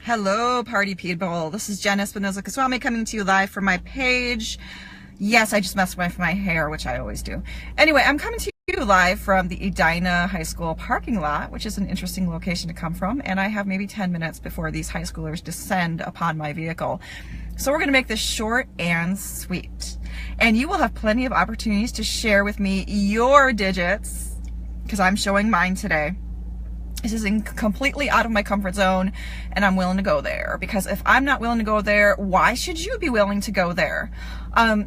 Hello, party people. This is Jen Espinosa-Goswami coming to you live from my page. Yes, I just messed with my hair, which I always do. Anyway, I'm coming to you live from the Edina High School parking lot, which is an interesting location to come from, and I have maybe 10 minutes before these high schoolers descend upon my vehicle. So we're going to make this short and sweet. And you will have plenty of opportunities to share with me your digits, because I'm showing mine today. This is completely out of my comfort zone, and I'm willing to go there, because if I'm not willing to go there, why should you be willing to go there?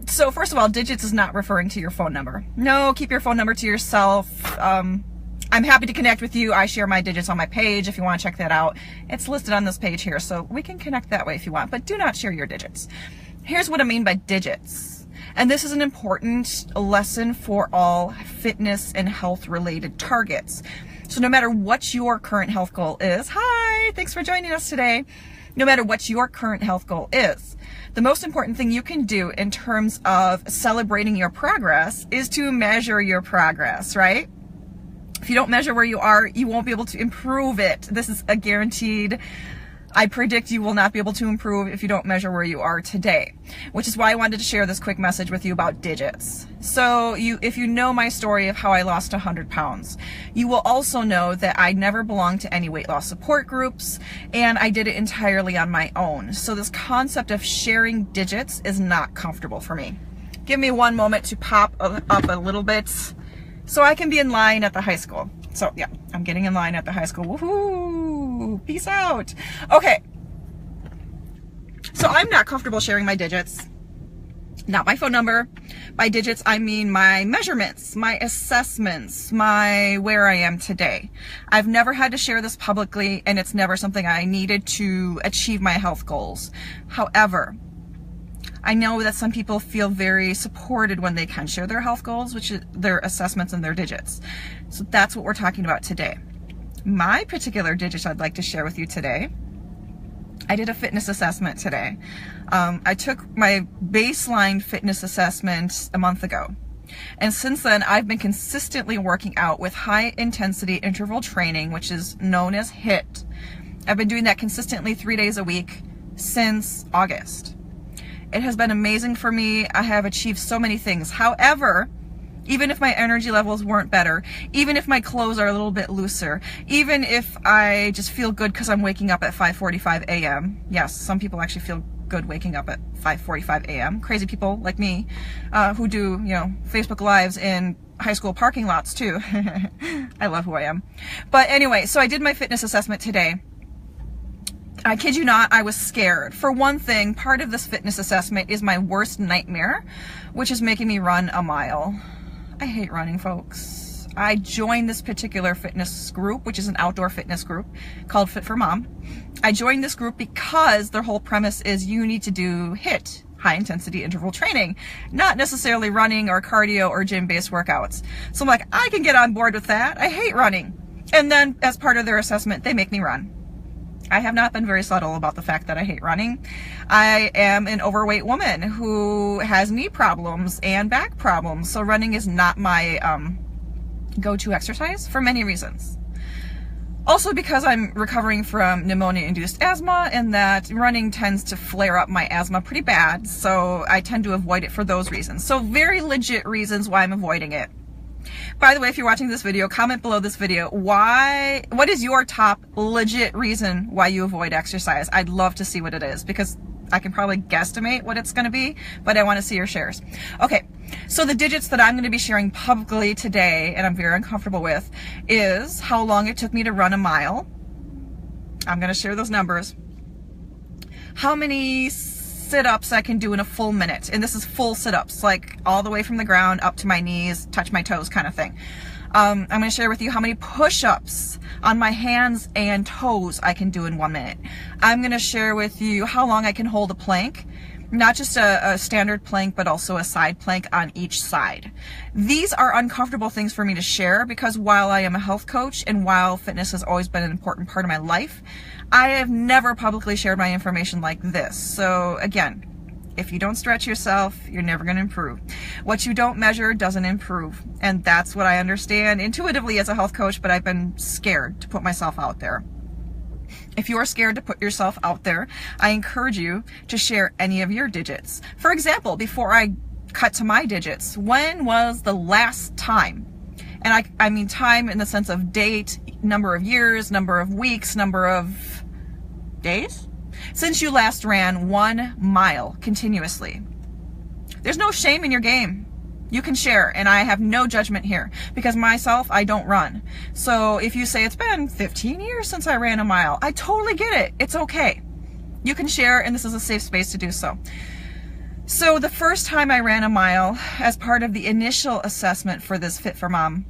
So first of all, digits is not referring to your phone number. No, keep your phone number to yourself. I'm happy to connect with you. I share my digits on my page if you want to check that out. It's listed on this page here, so we can connect that way if you want, but do not share your digits. Here's what I mean by digits. And this is an important lesson for all fitness and health related targets. So no matter what your current health goal is, hi, thanks for joining us today. No matter what your current health goal is, the most important thing you can do in terms of celebrating your progress is to measure your progress, right? If you don't measure where you are, you won't be able to improve it. This is a guaranteed. I predict you will not be able to improve if you don't measure where you are today, which is why I wanted to share this quick message with you about digits. So if you know my story of how I lost 100 pounds, you will also know that I never belonged to any weight loss support groups, and I did it entirely on my own. So this concept of sharing digits is not comfortable for me. Give me one moment to pop up a little bit so I can be in line at the high school. So yeah, I'm getting in line at the high school. Woohoo! Peace out. Okay. So I'm not comfortable sharing my digits. Not my phone number. By digits, I mean my measurements, my assessments, where I am today. I've never had to share this publicly, and it's never something I needed to achieve my health goals. However, I know that some people feel very supported when they can share their health goals, which is their assessments and their digits. So that's what we're talking about today. My particular digits I'd like to share with you today. I did a fitness assessment today. I took my baseline fitness assessment a month ago. And since then, I've been consistently working out with high intensity interval training, which is known as HIIT. I've been doing that consistently 3 days a week since August. It has been amazing for me. I have achieved so many things. However, even if my energy levels weren't better, even if my clothes are a little bit looser, even if I just feel good because I'm waking up at 5:45 a.m. Yes, some people actually feel good waking up at 5:45 a.m. Crazy people like me who do, Facebook Lives in high school parking lots too. I love who I am. But anyway, so I did my fitness assessment today. I kid you not, I was scared. For one thing, part of this fitness assessment is my worst nightmare, which is making me run a mile. I hate running, folks. I joined this particular fitness group, which is an outdoor fitness group called Fit for Mom. I joined this group because their whole premise is you need to do HIIT, high intensity interval training, not necessarily running or cardio or gym-based workouts. So I'm like, I can get on board with that. I hate running. And then as part of their assessment, they make me run. I have not been very subtle about the fact that I hate running. I am an overweight woman who has knee problems and back problems, so running is not my go-to exercise for many reasons. Also because I'm recovering from pneumonia-induced asthma, and that running tends to flare up my asthma pretty bad, so I tend to avoid it for those reasons. So very legit reasons why I'm avoiding it. By the way, if you're watching this video, comment below this video, what is your top legit reason why you avoid exercise? I'd love to see what it is, because I can probably guesstimate what it's going to be, but I want to see your shares. Okay, so the digits that I'm going to be sharing publicly today, and I'm very uncomfortable with, is how long it took me to run a mile. I'm going to share those numbers. How many sit-ups I can do in a full minute, and this is full sit-ups, like all the way from the ground up to my knees, touch my toes kind of thing. I'm going to share with you how many push-ups on my hands and toes I can do in 1 minute. I'm going to share with you how long I can hold a plank, not just a standard plank, but also a side plank on each side. These are uncomfortable things for me to share, because while I am a health coach and while fitness has always been an important part of my life, I have never publicly shared my information like this. So again, if you don't stretch yourself, you're never going to improve. What you don't measure doesn't improve. And that's what I understand intuitively as a health coach, but I've been scared to put myself out there. If you are scared to put yourself out there, I encourage you to share any of your digits. For example, before I cut to my digits, when was the last time? And I mean time in the sense of date, number of years, number of weeks, number of days, since you last ran 1 mile continuously. There's no shame in your game. You can share, and I have no judgment here, because myself, I don't run. So if you say it's been 15 years since I ran a mile, I totally get it. It's okay. You can share, and this is a safe space to do so. So the first time I ran a mile, as part of the initial assessment for this Fit for Mom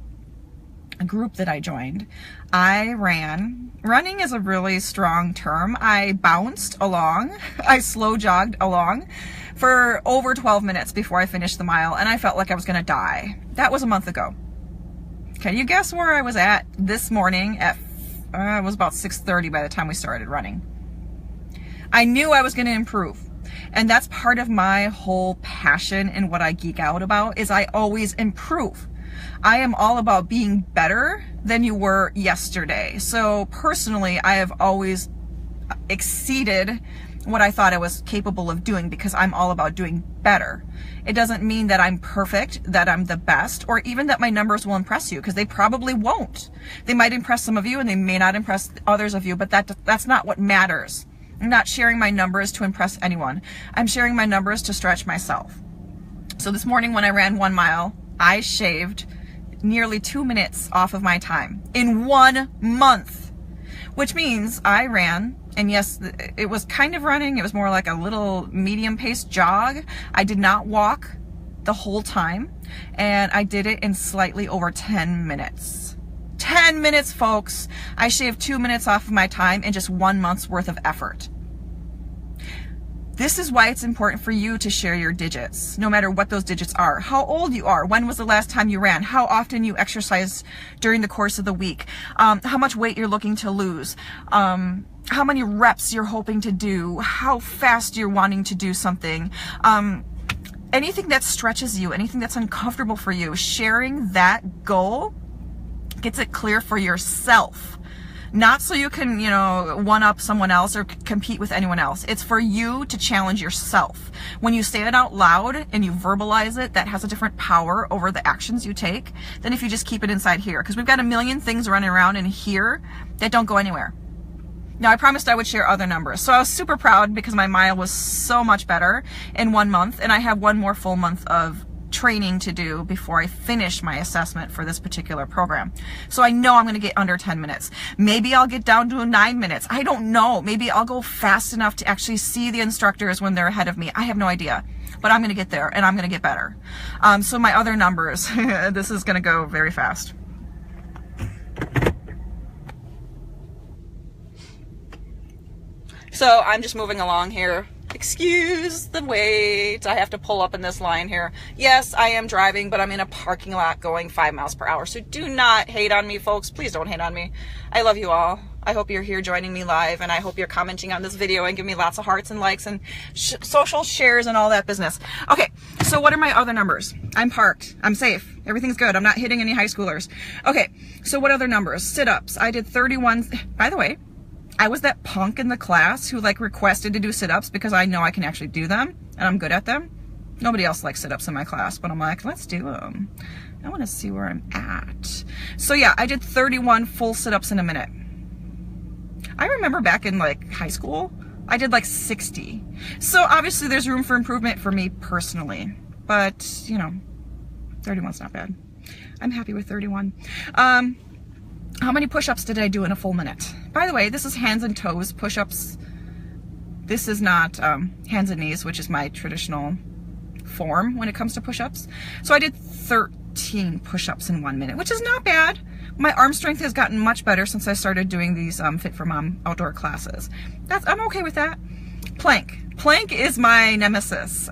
group that I joined, I ran. Running is a really strong term. I bounced along. I slow jogged along for over 12 minutes before I finished the mile, and I felt like I was gonna die. That was a month ago. Can you guess where I was at this morning at, it was about 6:30 by the time we started running. I knew I was gonna improve. And that's part of my whole passion and what I geek out about is I always improve. I am all about being better than you were yesterday. So personally, I have always exceeded what I thought I was capable of doing because I'm all about doing better. It doesn't mean that I'm perfect, that I'm the best, or even that my numbers will impress you, because they probably won't. They might impress some of you and they may not impress others of you, but that's not what matters. I'm not sharing my numbers to impress anyone. I'm sharing my numbers to stretch myself. So this morning when I ran 1 mile, I shaved nearly 2 minutes off of my time in 1 month, which means I ran, and yes, it was kind of running. It was more like a little medium-paced jog. I did not walk the whole time, and I did it in slightly over 10 minutes. 10 minutes, folks. I shaved 2 minutes off of my time in just 1 month's worth of effort. This is why it's important for you to share your digits, no matter what those digits are. How old you are, when was the last time you ran, how often you exercised during the course of the week, how much weight you're looking to lose, how many reps you're hoping to do, how fast you're wanting to do something. Anything that stretches you, anything that's uncomfortable for you, sharing that goal gets it clear for yourself. Not so you can, one up someone else or compete with anyone else. It's for you to challenge yourself. When you say it out loud and you verbalize it, that has a different power over the actions you take than if you just keep it inside here. Because we've got a million things running around in here that don't go anywhere. Now, I promised I would share other numbers. So I was super proud because my mile was so much better in 1 month, and I have 1 more full month of training to do before I finish my assessment for this particular program. So I know I'm going to get under 10 minutes. Maybe I'll get down to 9 minutes. I don't know. Maybe I'll go fast enough to actually see the instructors when they're ahead of me. I have no idea, but I'm going to get there and I'm going to get better. So my other numbers, this is going to go very fast. So I'm just moving along here. Excuse the wait. I have to pull up in this line here. Yes, I am driving, but I'm in a parking lot going 5 miles per hour. So do not hate on me, folks. Please don't hate on me. I love you all. I hope you're here joining me live, and I hope you're commenting on this video and give me lots of hearts and likes and social shares and all that business. Okay, so what are my other numbers? I'm parked. I'm safe. Everything's good. I'm not hitting any high schoolers. Okay, so what other numbers? Sit-ups. I did 31. By the way, I was that punk in the class who requested to do sit-ups because I know I can actually do them and I'm good at them. Nobody else likes sit-ups in my class, but I'm like, let's do them. I want to see where I'm at. So yeah, I did 31 full sit-ups in a minute. I remember back in high school, I did 60. So obviously there's room for improvement for me personally, but 31's not bad. I'm happy with 31. How many push-ups did I do in a full minute? By the way, this is hands and toes push-ups. This is not hands and knees, which is my traditional form when it comes to push-ups. So I did 13 push-ups in 1 minute, which is not bad. My arm strength has gotten much better since I started doing these Fit for Mom outdoor classes. I'm okay with that. Plank. Plank is my nemesis.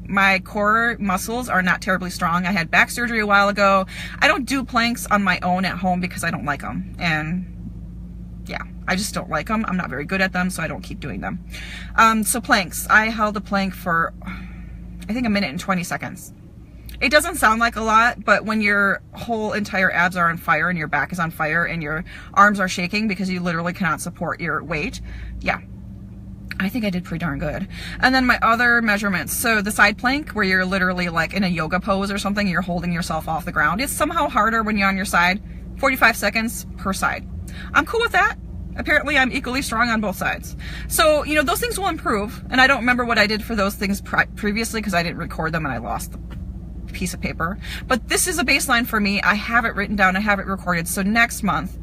My core muscles are not terribly strong. I had back surgery a while ago. I don't do planks on my own at home because I don't like them. And yeah, I just don't like them. I'm not very good at them, so I don't keep doing them. So planks. I held a plank for, I think, 1 minute and 20 seconds. It doesn't sound like a lot, but when your whole entire abs are on fire and your back is on fire and your arms are shaking because you literally cannot support your weight, yeah, I think I did pretty darn good. And then my other measurements, so the side plank where you're literally like in a yoga pose or something, you're holding yourself off the ground. It's somehow harder when you're on your side, 45 seconds per side. I'm cool with that. Apparently I'm equally strong on both sides. So, you know, those things will improve. And I don't remember what I did for those things previously because I didn't record them and I lost the piece of paper. But this is a baseline for me. I have it written down, I have it recorded. So next month,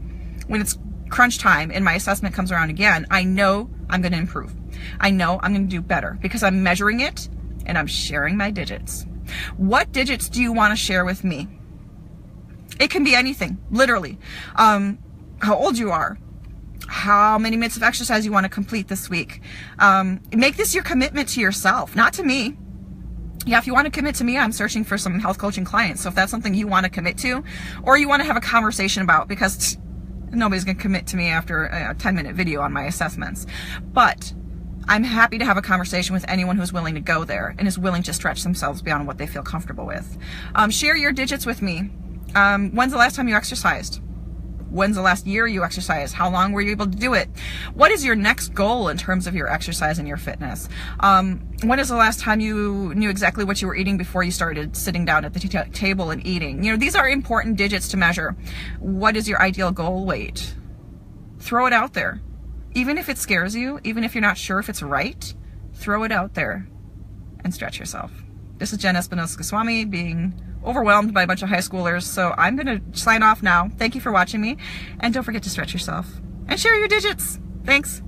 when it's crunch time and my assessment comes around again, I know I'm going to improve. I know I'm going to do better because I'm measuring it and I'm sharing my digits. What digits do you want to share with me? It can be anything, literally. How old you are, how many minutes of exercise you want to complete this week. Make this your commitment to yourself, not to me. Yeah, if you want to commit to me, I'm searching for some health coaching clients. So if that's something you want to commit to or you want to have a conversation about, because nobody's going to commit to me after a 10-minute video on my assessments. But I'm happy to have a conversation with anyone who's willing to go there and is willing to stretch themselves beyond what they feel comfortable with. Share your digits with me. When's the last time you exercised? When's the last year you exercised? How long were you able to do it? What is your next goal in terms of your exercise and your fitness? When is the last time you knew exactly what you were eating before you started sitting down at the table and eating? You know, these are important digits to measure. What is your ideal goal weight? Throw it out there. Even if it scares you, even if you're not sure if it's right, throw it out there and stretch yourself. This is Jen Espinosa-Goswami being overwhelmed by a bunch of high schoolers. So I'm going to sign off now. Thank you for watching me. And don't forget to stretch yourself and share your digits. Thanks.